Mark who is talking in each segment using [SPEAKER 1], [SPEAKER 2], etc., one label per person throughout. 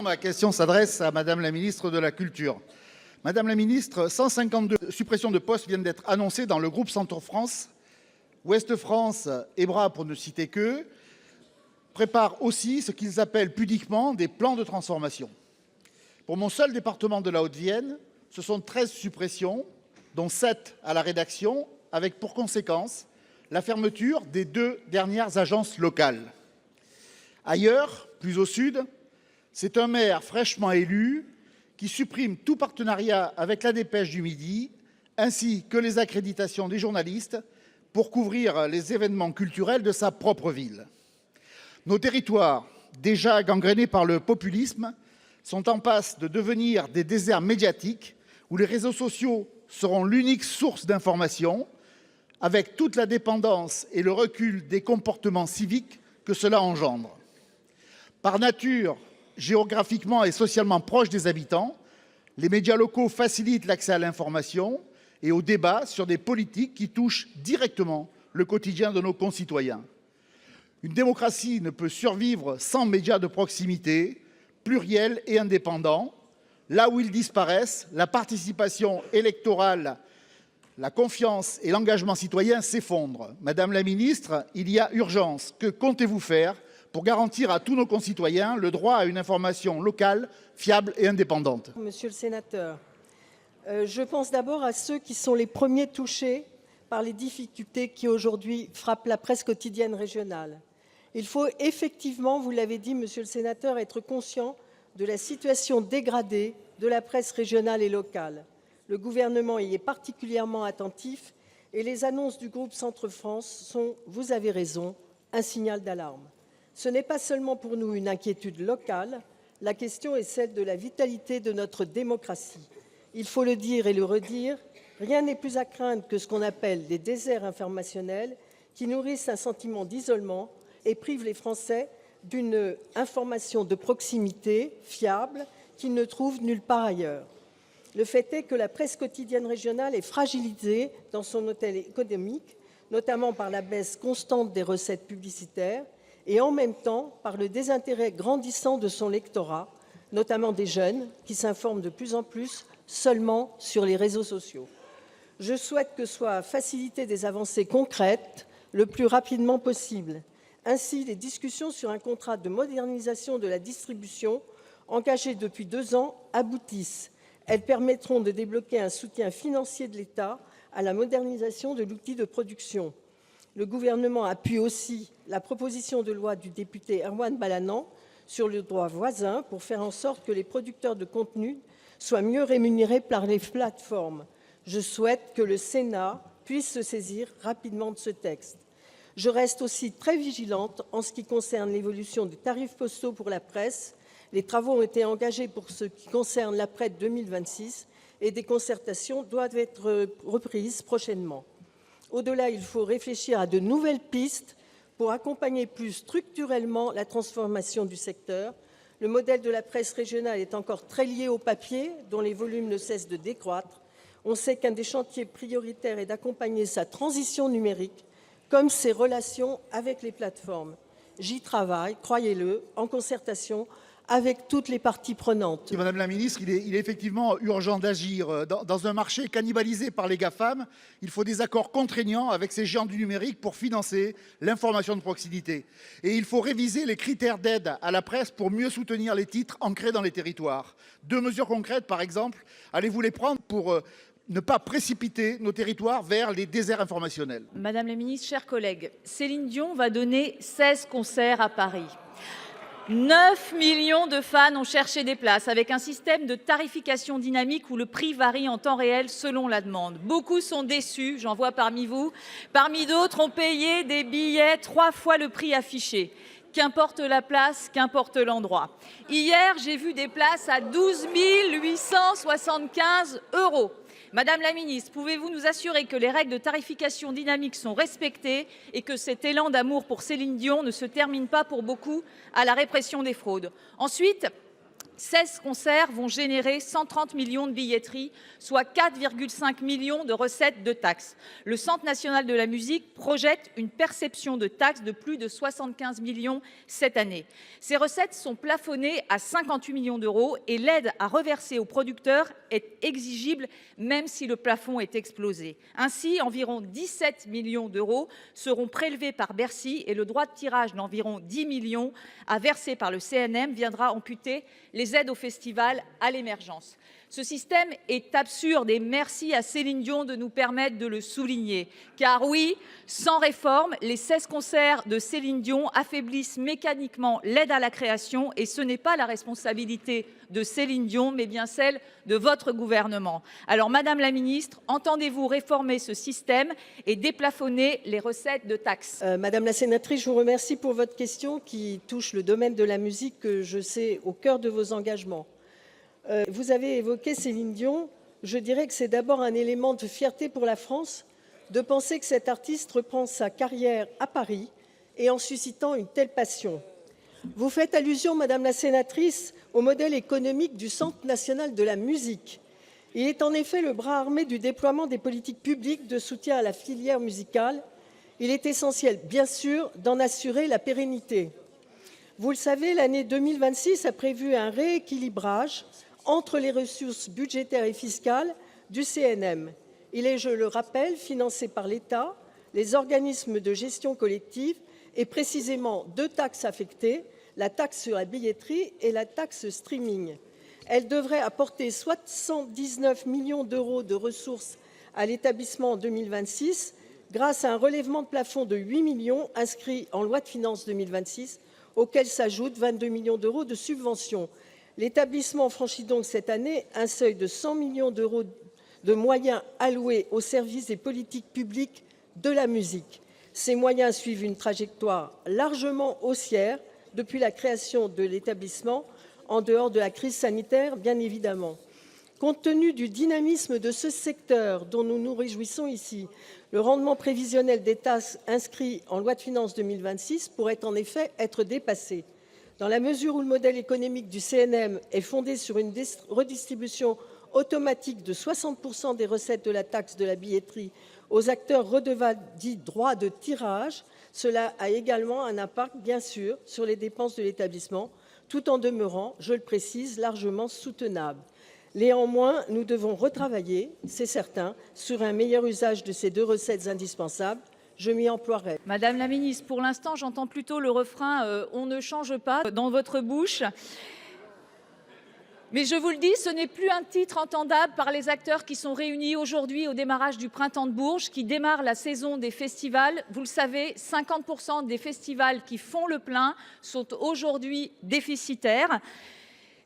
[SPEAKER 1] Ma question s'adresse à Madame la ministre de la Culture. Madame la ministre, 152 suppressions de postes viennent d'être annoncées dans le groupe Centre-France. Ouest France et Bras, pour ne citer qu'eux, préparent aussi ce qu'ils appellent pudiquement des plans de transformation. Pour mon seul département de la Haute-Vienne, ce sont 13 suppressions, dont 7 à la rédaction, avec pour conséquence la fermeture des 2 dernières agences locales. Ailleurs, plus au sud, c'est un maire fraîchement élu qui supprime tout partenariat avec la Dépêche du Midi, ainsi que les accréditations des journalistes pour couvrir les événements culturels de sa propre ville. Nos territoires, déjà gangrénés par le populisme, sont en passe de devenir des déserts médiatiques où les réseaux sociaux seront l'unique source d'information, avec toute la dépendance et le recul des comportements civiques que cela engendre. Par nature, géographiquement et socialement proches des habitants, les médias locaux facilitent l'accès à l'information et au débat sur des politiques qui touchent directement le quotidien de nos concitoyens. Une démocratie ne peut survivre sans médias de proximité, pluriels et indépendants. Là où ils disparaissent, la participation électorale, la confiance et l'engagement citoyen s'effondrent. Madame la ministre, il y a urgence. Que comptez-vous faire pour garantir à tous nos concitoyens le droit à une information locale, fiable et indépendante?
[SPEAKER 2] Monsieur le sénateur, je pense d'abord à ceux qui sont les premiers touchés par les difficultés qui aujourd'hui frappent la presse quotidienne régionale. Il faut effectivement, vous l'avez dit, monsieur le sénateur, être conscient de la situation dégradée de la presse régionale et locale. Le gouvernement y est particulièrement attentif et les annonces du groupe Centre-France sont, vous avez raison, un signal d'alarme. Ce n'est pas seulement pour nous une inquiétude locale, la question est celle de la vitalité de notre démocratie. Il faut le dire et le redire, rien n'est plus à craindre que ce qu'on appelle des déserts informationnels qui nourrissent un sentiment d'isolement et privent les Français d'une information de proximité, fiable, qu'ils ne trouvent nulle part ailleurs. Le fait est que la presse quotidienne régionale est fragilisée dans son modèle économique, notamment par la baisse constante des recettes publicitaires et en même temps par le désintérêt grandissant de son lectorat, notamment des jeunes qui s'informent de plus en plus seulement sur les réseaux sociaux. Je souhaite que soient facilitées des avancées concrètes le plus rapidement possible. Ainsi, les discussions sur un contrat de modernisation de la distribution engagées depuis 2 ans aboutissent. Elles permettront de débloquer un soutien financier de l'État à la modernisation de l'outil de production. Le gouvernement appuie aussi la proposition de loi du député Erwan Balanant sur le droit voisin pour faire en sorte que les producteurs de contenu soient mieux rémunérés par les plateformes. Je souhaite que le Sénat puisse se saisir rapidement de ce texte. Je reste aussi très vigilante en ce qui concerne l'évolution des tarifs postaux pour la presse. Les travaux ont été engagés pour ce qui concerne l'après 2026 et des concertations doivent être reprises prochainement. Au-delà, il faut réfléchir à de nouvelles pistes pour accompagner plus structurellement la transformation du secteur. Le modèle de la presse régionale est encore très lié au papier, dont les volumes ne cessent de décroître. On sait qu'un des chantiers prioritaires est d'accompagner sa transition numérique, comme ses relations avec les plateformes. J'y travaille, croyez-le, en concertation avec toutes les parties prenantes.
[SPEAKER 1] Madame la ministre, il est effectivement urgent d'agir. Dans un marché cannibalisé par les GAFAM, il faut des accords contraignants avec ces géants du numérique pour financer l'information de proximité. Et il faut réviser les critères d'aide à la presse pour mieux soutenir les titres ancrés dans les territoires. 2 mesures concrètes, par exemple, allez-vous les prendre pour ne pas précipiter nos territoires vers les déserts informationnels?
[SPEAKER 3] Madame la ministre, chers collègues, Céline Dion va donner 16 concerts à Paris. 9 millions de fans ont cherché des places avec un système de tarification dynamique où le prix varie en temps réel selon la demande. Beaucoup sont déçus, j'en vois parmi vous. Parmi d'autres ont payé des billets 3 fois le prix affiché. Qu'importe la place, qu'importe l'endroit. Hier, j'ai vu des places à 12 875 €. Madame la ministre, pouvez-vous nous assurer que les règles de tarification dynamique sont respectées et que cet élan d'amour pour Céline Dion ne se termine pas pour beaucoup à la répression des fraudes? Ensuite, 16 concerts vont générer 130 millions de billetterie, soit 4,5 millions de recettes de taxes. Le Centre national de la musique projette une perception de taxes de plus de 75 millions cette année. Ces recettes sont plafonnées à 58 millions d'euros et l'aide à reverser aux producteurs est exigible même si le plafond est explosé. Ainsi, environ 17 millions d'euros seront prélevés par Bercy et le droit de tirage d'environ 10 millions à verser par le CNM viendra amputer les aides au festival à l'émergence. Ce système est absurde et merci à Céline Dion de nous permettre de le souligner. Car oui, sans réforme, les 16 concerts de Céline Dion affaiblissent mécaniquement l'aide à la création et ce n'est pas la responsabilité de Céline Dion, mais bien celle de votre gouvernement. Alors, Madame la Ministre, entendez-vous réformer ce système et déplafonner les recettes de taxes ?
[SPEAKER 2] Madame la sénatrice, je vous remercie pour votre question qui touche le domaine de la musique que je sais au cœur de vos engagements. Vous avez évoqué Céline Dion. Je dirais que c'est d'abord un élément de fierté pour la France de penser que cet artiste reprend sa carrière à Paris et en suscitant une telle passion. Vous faites allusion, Madame la sénatrice, au modèle économique du Centre national de la musique. Il est en effet le bras armé du déploiement des politiques publiques de soutien à la filière musicale. Il est essentiel, bien sûr, d'en assurer la pérennité. Vous le savez, l'année 2026 a prévu un rééquilibrage entre les ressources budgétaires et fiscales du CNM. Il est, je le rappelle, financé par l'État, les organismes de gestion collective et précisément deux taxes affectées, la taxe sur la billetterie et la taxe streaming. Elle devrait apporter 79 millions d'euros de ressources à l'établissement en 2026 grâce à un relèvement de plafond de 8 millions inscrit en loi de finances 2026, auquel s'ajoutent 22 millions d'euros de subventions. L'établissement franchit donc cette année un seuil de 100 millions d'euros de moyens alloués au service des politiques publiques de la musique. Ces moyens suivent une trajectoire largement haussière depuis la création de l'établissement, en dehors de la crise sanitaire, bien évidemment. Compte tenu du dynamisme de ce secteur dont nous nous réjouissons ici, le rendement prévisionnel des taxes inscrit en loi de finances 2026 pourrait en effet être dépassé. Dans la mesure où le modèle économique du CNM est fondé sur une redistribution automatique de 60% des recettes de la taxe de la billetterie aux acteurs redevables dits droits de tirage, cela a également un impact, bien sûr, sur les dépenses de l'établissement, tout en demeurant, je le précise, largement soutenable. Néanmoins, nous devons retravailler, c'est certain, sur un meilleur usage de ces deux recettes indispensables. Je m'y emploierai.
[SPEAKER 3] Madame la Ministre, pour l'instant, j'entends plutôt le refrain « on ne change pas » dans votre bouche. Mais je vous le dis, ce n'est plus un titre entendable par les acteurs qui sont réunis aujourd'hui au démarrage du Printemps de Bourges, qui démarre la saison des festivals. Vous le savez, 50% des festivals qui font le plein sont aujourd'hui déficitaires.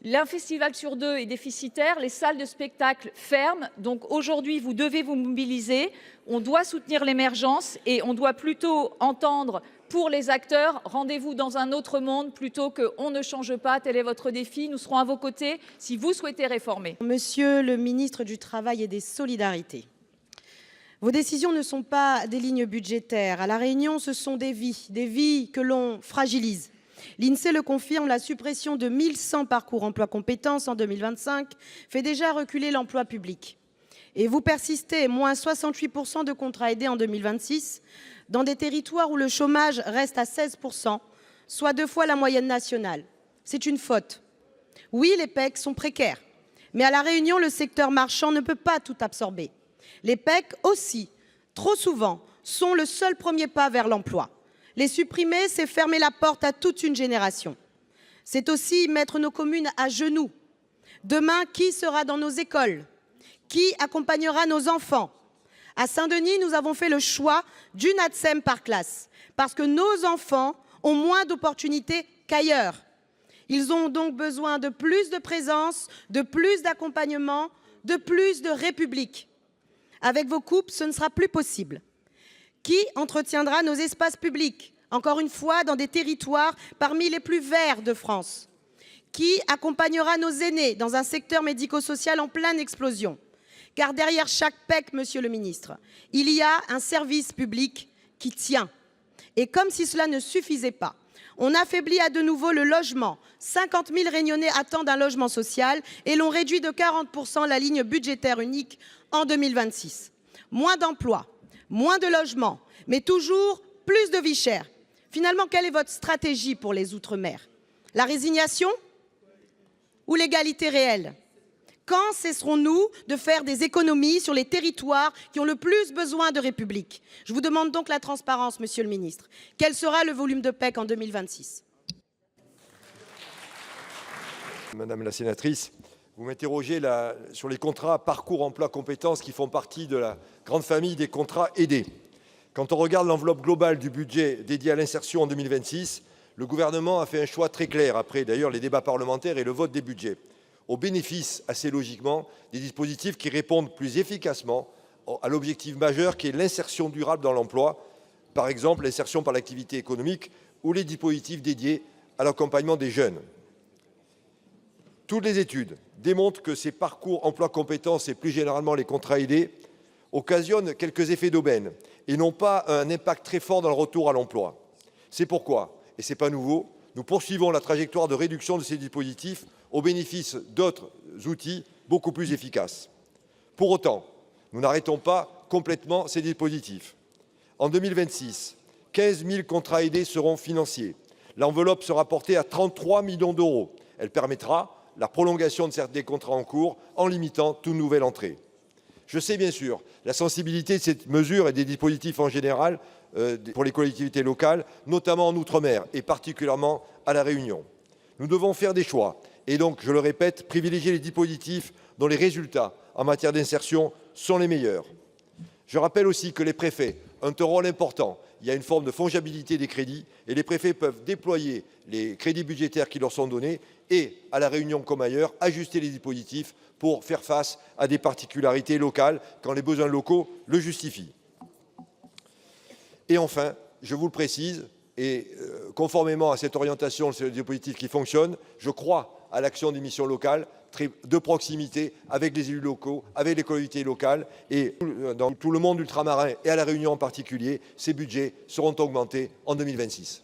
[SPEAKER 3] L'un festival sur deux est déficitaire, les salles de spectacle ferment. Donc aujourd'hui, vous devez vous mobiliser. On doit soutenir l'émergence et on doit plutôt entendre pour les acteurs, rendez-vous dans un autre monde plutôt que on ne change pas, tel est votre défi. Nous serons à vos côtés si vous souhaitez réformer.
[SPEAKER 4] Monsieur le ministre du Travail et des Solidarités, vos décisions ne sont pas des lignes budgétaires. À La Réunion, ce sont des vies que l'on fragilise. L'INSEE le confirme, la suppression de 1100 parcours emploi compétences en 2025 fait déjà reculer l'emploi public. Et vous persistez, moins 68% de contrats aidés en 2026, dans des territoires où le chômage reste à 16%, soit 2 fois la moyenne nationale. C'est une faute. Oui, les PEC sont précaires, mais à La Réunion, le secteur marchand ne peut pas tout absorber. Les PEC aussi, trop souvent, sont le seul premier pas vers l'emploi. Les supprimer, c'est fermer la porte à toute une génération. C'est aussi mettre nos communes à genoux. Demain, qui sera dans nos écoles? Qui accompagnera nos enfants? À Saint-Denis, nous avons fait le choix d'une ATSEM par classe, parce que nos enfants ont moins d'opportunités qu'ailleurs. Ils ont donc besoin de plus de présence, de plus d'accompagnement, de plus de République. Avec vos coupes, ce ne sera plus possible. Qui entretiendra nos espaces publics, encore une fois dans des territoires parmi les plus verts de France? Qui accompagnera nos aînés dans un secteur médico-social en pleine explosion? Car derrière chaque PEC, monsieur le ministre, il y a un service public qui tient. Et comme si cela ne suffisait pas, On affaiblit à de nouveau le logement. 50 000 Réunionnais attendent un logement social et l'on réduit de 40 % la ligne budgétaire unique en 2026. Moins d'emplois, moins de logements, mais toujours plus de vie chère. Finalement, quelle est votre stratégie pour les Outre-mer? La résignation ou l'égalité réelle? Quand cesserons-nous de faire des économies sur les territoires qui ont le plus besoin de République? Je vous demande donc la transparence, Monsieur le ministre. Quel sera le volume de PEC en 2026?
[SPEAKER 5] Madame la sénatrice, vous m'interrogez sur les contrats parcours emploi compétences qui font partie de la grande famille des contrats aidés. Quand on regarde l'enveloppe globale du budget dédié à l'insertion en 2026, le gouvernement a fait un choix très clair, après d'ailleurs les débats parlementaires et le vote des budgets, au bénéfice, assez logiquement, des dispositifs qui répondent plus efficacement à l'objectif majeur qui est l'insertion durable dans l'emploi, par exemple l'insertion par l'activité économique ou les dispositifs dédiés à l'accompagnement des jeunes. Toutes les études démontrent que ces parcours emploi-compétences et plus généralement les contrats aidés occasionnent quelques effets d'aubaine et n'ont pas un impact très fort dans le retour à l'emploi. C'est pourquoi, et ce n'est pas nouveau, nous poursuivons la trajectoire de réduction de ces dispositifs au bénéfice d'autres outils beaucoup plus efficaces. Pour autant, nous n'arrêtons pas complètement ces dispositifs. En 2026, 15 000 contrats aidés seront financiers. L'enveloppe sera portée à 33 millions d'euros. Elle permettra la prolongation de certains contrats en cours en limitant toute nouvelle entrée. Je sais bien sûr la sensibilité de cette mesure et des dispositifs en général pour les collectivités locales, notamment en Outre-mer et particulièrement à La Réunion. Nous devons faire des choix et donc, je le répète, privilégier les dispositifs dont les résultats en matière d'insertion sont les meilleurs. Je rappelle aussi que les préfets ont un rôle important. Il y a une forme de fongibilité des crédits et les préfets peuvent déployer les crédits budgétaires qui leur sont donnés et, à La Réunion comme ailleurs, ajuster les dispositifs pour faire face à des particularités locales quand les besoins locaux le justifient. Et enfin, je vous le précise, et conformément à cette orientation sur les dispositifs qui fonctionnent, je crois à l'action des missions locales de proximité avec les élus locaux, avec les collectivités locales et dans tout le monde ultramarin et à La Réunion en particulier, ces budgets seront augmentés en 2026.